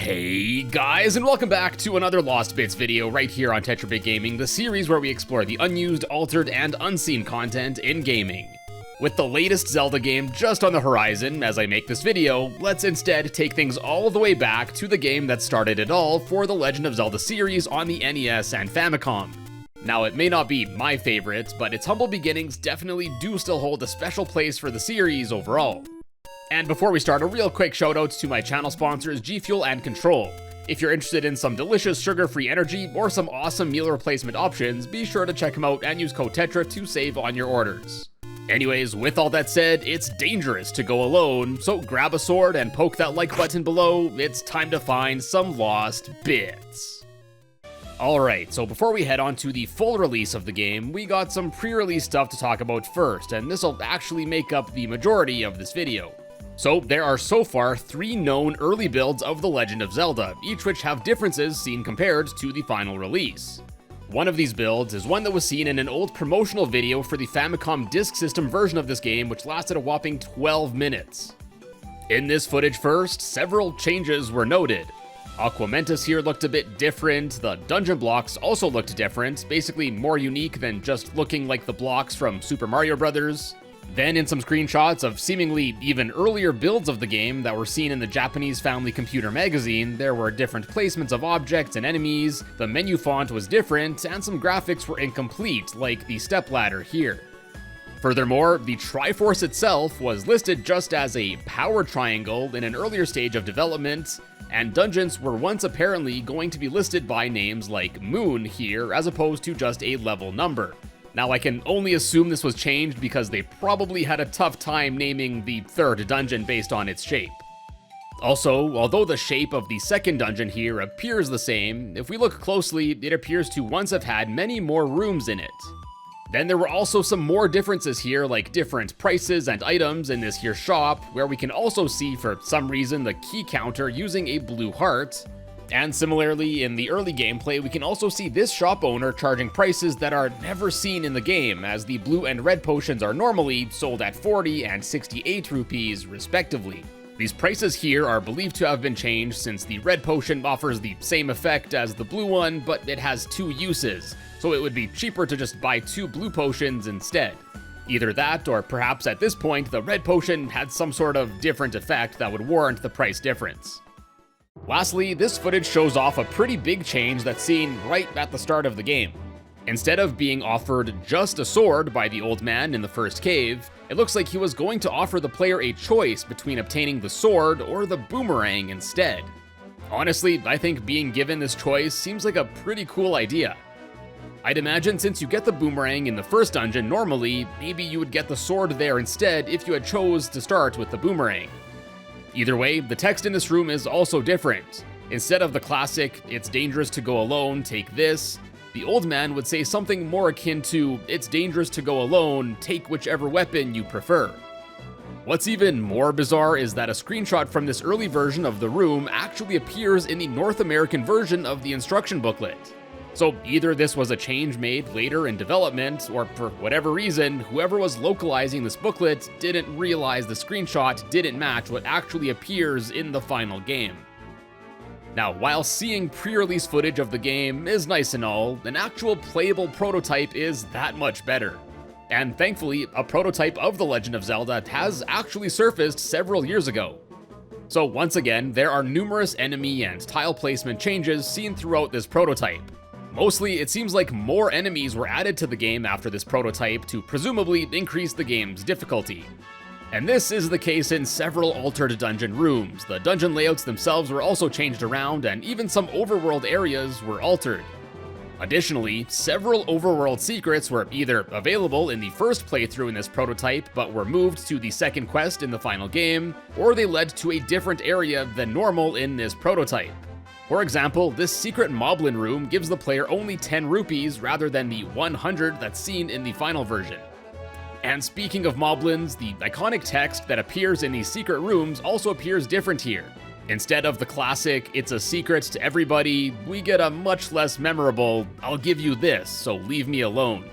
Hey guys, and welcome back to another Lost Bits video right here on TetraBitGaming, the series where we explore the unused, altered, and unseen content in gaming. With the latest Zelda game just on the horizon as I make this video, let's instead take things all the way back to the game that started it all for the Legend of Zelda series on the NES and Famicom. Now, it may not be my favorite, but its humble beginnings definitely do still hold a special place for the series overall. And before we start, a real quick shoutouts to my channel sponsors G Fuel and Control. If you're interested in some delicious sugar-free energy or some awesome meal replacement options, be sure to check them out and use code TETRA to save on your orders. Anyways, with all that said, it's dangerous to go alone, so grab a sword and poke that like button below. It's time to find some lost bits. Alright, so before we head on to the full release of the game, we got some pre-release stuff to talk about first, and this'll actually make up the majority of this video. So there are so far 3 known early builds of The Legend of Zelda, each which have differences seen compared to the final release. One of these builds is one that was seen in an old promotional video for the Famicom Disk System version of this game, which lasted a whopping 12 minutes. In this footage first, several changes were noted. Aquamentus here looked a bit different, the dungeon blocks also looked different, basically more unique than just looking like the blocks from Super Mario Bros. Then in some screenshots of seemingly even earlier builds of the game that were seen in the Japanese Family Computer magazine, there were different placements of objects and enemies, the menu font was different, and some graphics were incomplete, like the stepladder here. Furthermore, the Triforce itself was listed just as a power triangle in an earlier stage of development, and dungeons were once apparently going to be listed by names like Moon here, as opposed to just a level number. Now, I can only assume this was changed because they probably had a tough time naming the third dungeon based on its shape. Also, although the shape of the second dungeon here appears the same, if we look closely, it appears to once have had many more rooms in it. Then there were also some more differences here, like different prices and items in this here shop, where we can also see for some reason the key counter using a blue heart. And similarly, in the early gameplay, we can also see this shop owner charging prices that are never seen in the game, as the blue and red potions are normally sold at 40 and 68 rupees, respectively. These prices here are believed to have been changed since the red potion offers the same effect as the blue one, but it has 2 uses, so it would be cheaper to just buy 2 blue potions instead. Either that, or perhaps at this point, the red potion had some sort of different effect that would warrant the price difference. Lastly, this footage shows off a pretty big change that's seen right at the start of the game. Instead of being offered just a sword by the old man in the first cave, it looks like he was going to offer the player a choice between obtaining the sword or the boomerang instead. Honestly, I think being given this choice seems like a pretty cool idea. I'd imagine since you get the boomerang in the first dungeon normally, maybe you would get the sword there instead if you had chose to start with the boomerang. Either way, the text in this room is also different. Instead of the classic, "It's dangerous to go alone, take this," the old man would say something more akin to, "It's dangerous to go alone, take whichever weapon you prefer." What's even more bizarre is that a screenshot from this early version of the room actually appears in the North American version of the instruction booklet. So either this was a change made later in development, or for whatever reason, whoever was localizing this booklet didn't realize the screenshot didn't match what actually appears in the final game. Now, while seeing pre-release footage of the game is nice and all, an actual playable prototype is that much better. And thankfully, a prototype of The Legend of Zelda has actually surfaced several years ago. So once again, there are numerous enemy and tile placement changes seen throughout this prototype. Mostly, it seems like more enemies were added to the game after this prototype to presumably increase the game's difficulty. And this is the case in several altered dungeon rooms. The dungeon layouts themselves were also changed around, and even some overworld areas were altered. Additionally, several overworld secrets were either available in the first playthrough in this prototype, but were moved to the second quest in the final game, or they led to a different area than normal in this prototype. For example, this secret Moblin room gives the player only 10 rupees rather than the 100 that's seen in the final version. And speaking of Moblins, the iconic text that appears in these secret rooms also appears different here. Instead of the classic, "It's a secret to everybody," we get a much less memorable, "I'll give you this, so leave me alone."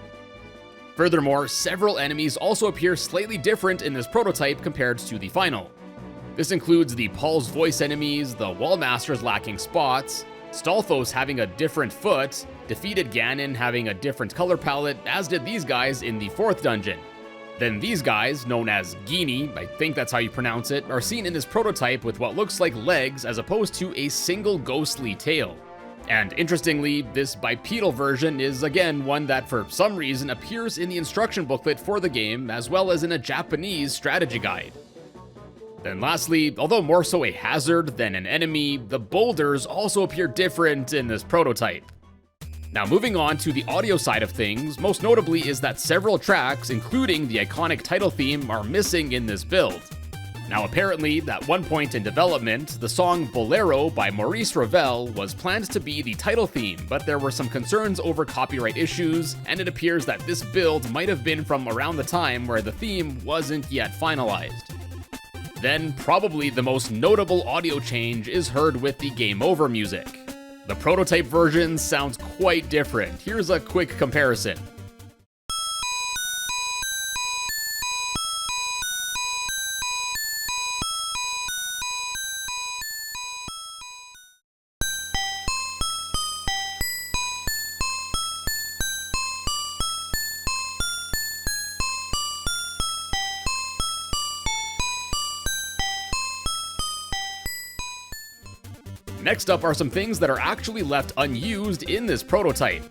Furthermore, several enemies also appear slightly different in this prototype compared to the final. This includes the Paul's voice enemies, the Wall Masters lacking spots, Stalfos having a different foot, defeated Ganon having a different color palette, as did these guys in the 4th dungeon. Then these guys, known as Genie, I think that's how you pronounce it, are seen in this prototype with what looks like legs as opposed to a single ghostly tail. And interestingly, this bipedal version is again one that for some reason appears in the instruction booklet for the game as well as in a Japanese strategy guide. Then lastly, although more so a hazard than an enemy, the boulders also appear different in this prototype. Now moving on to the audio side of things, most notably is that several tracks, including the iconic title theme, are missing in this build. Now apparently, at one point in development, the song Bolero by Maurice Ravel was planned to be the title theme, but there were some concerns over copyright issues, and it appears that this build might have been from around the time where the theme wasn't yet finalized. Then, probably the most notable audio change is heard with the Game Over music. The prototype version sounds quite different. Here's a quick comparison. Next up are some things that are actually left unused in this prototype.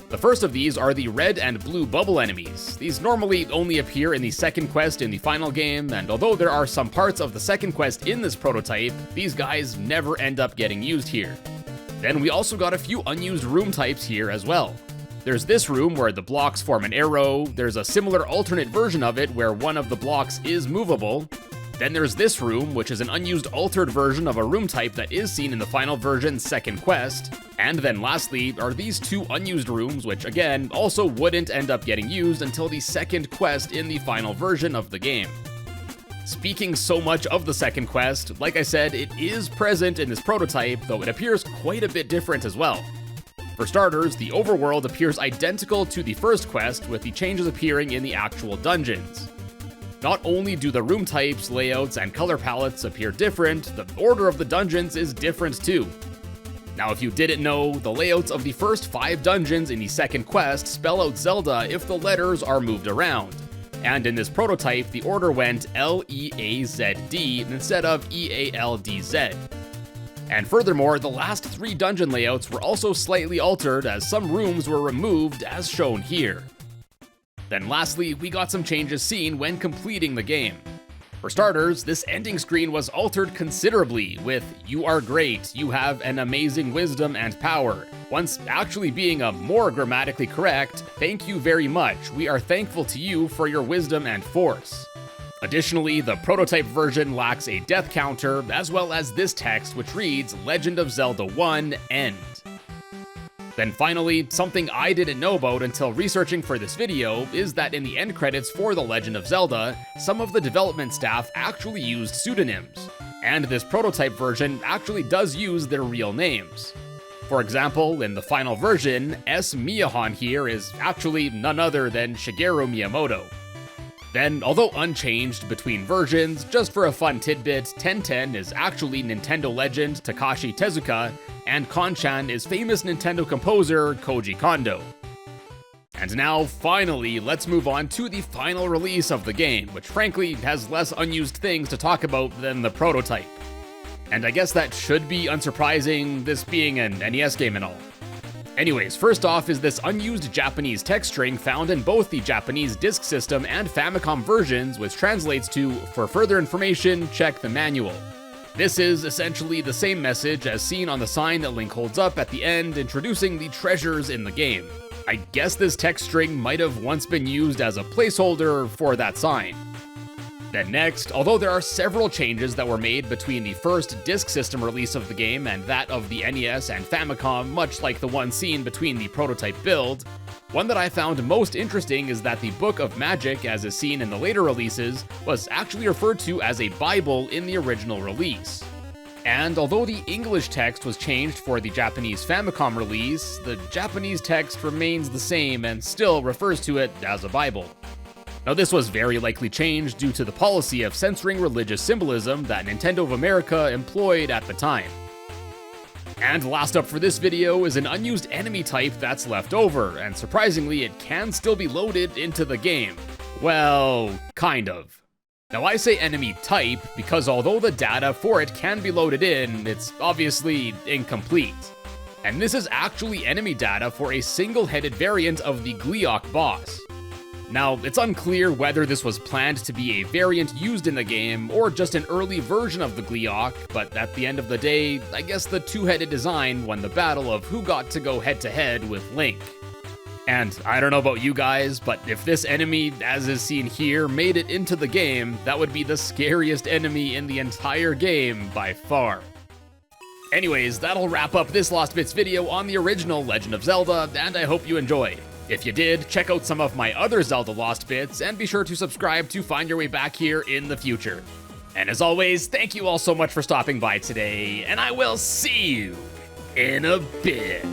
The first of these are the red and blue bubble enemies. These normally only appear in the second quest in the final game, and although there are some parts of the second quest in this prototype, these guys never end up getting used here. Then we also got a few unused room types here as well. There's this room where the blocks form an arrow, there's a similar alternate version of it where one of the blocks is movable. Then there's this room, which is an unused altered version of a room type that is seen in the final version's second quest. And then lastly are these two unused rooms, which again also wouldn't end up getting used until the second quest in the final version of the game. Speaking so much of the second quest, like I said, it is present in this prototype, though it appears quite a bit different as well. For starters, the overworld appears identical to the first quest, with the changes appearing in the actual dungeons. Not only do the room types, layouts, and color palettes appear different, the order of the dungeons is different too. Now if you didn't know, the layouts of the first 5 dungeons in the second quest spell out Zelda if the letters are moved around. And in this prototype, the order went L-E-A-Z-D instead of E-A-L-D-Z. And furthermore, the last 3 dungeon layouts were also slightly altered as some rooms were removed as shown here. Then lastly, we got some changes seen when completing the game. For starters, this ending screen was altered considerably with "You are great, you have an amazing wisdom and power," once actually being a more grammatically correct "Thank you very much, we are thankful to you for your wisdom and force." Additionally, the prototype version lacks a death counter, as well as this text which reads "Legend of Zelda 1, End." Then finally, something I didn't know about until researching for this video is that in the end credits for The Legend of Zelda, some of the development staff actually used pseudonyms, and this prototype version actually does use their real names. For example, in the final version, S. Miyahan here is actually none other than Shigeru Miyamoto. Then, although unchanged between versions, just for a fun tidbit, 1010 is actually Nintendo legend Takashi Tezuka, and Konchan is famous Nintendo composer Koji Kondo. And now, finally, let's move on to the final release of the game, which frankly has less unused things to talk about than the prototype. And I guess that should be unsurprising, this being an NES game and all. Anyways, first off is this unused Japanese text string found in both the Japanese Disk System and Famicom versions, which translates to, "For further information, check the manual." This is essentially the same message as seen on the sign that Link holds up at the end, introducing the treasures in the game. I guess this text string might have once been used as a placeholder for that sign. Then next, although there are several changes that were made between the first Disk System release of the game and that of the NES and Famicom, much like the one seen between the prototype build, one that I found most interesting is that the Book of Magic, as is seen in the later releases, was actually referred to as a Bible in the original release. And although the English text was changed for the Japanese Famicom release, the Japanese text remains the same and still refers to it as a Bible. Now, this was very likely changed due to the policy of censoring religious symbolism that Nintendo of America employed at the time. And last up for this video is an unused enemy type that's left over, and surprisingly, it can still be loaded into the game. Well, kind of. Now, I say enemy type because although the data for it can be loaded in, it's obviously incomplete. And this is actually enemy data for a single-headed variant of the Gleeok boss. Now, it's unclear whether this was planned to be a variant used in the game, or just an early version of the Gleeok, but at the end of the day, I guess the two-headed design won the battle of who got to go head-to-head with Link. And I don't know about you guys, but if this enemy, as is seen here, made it into the game, that would be the scariest enemy in the entire game by far. Anyways, that'll wrap up this Lost Bits video on the original Legend of Zelda, and I hope you enjoyed. If you did, check out some of my other Zelda Lost Bits, and be sure to subscribe to find your way back here in the future. And as always, thank you all so much for stopping by today, and I will see you in a bit.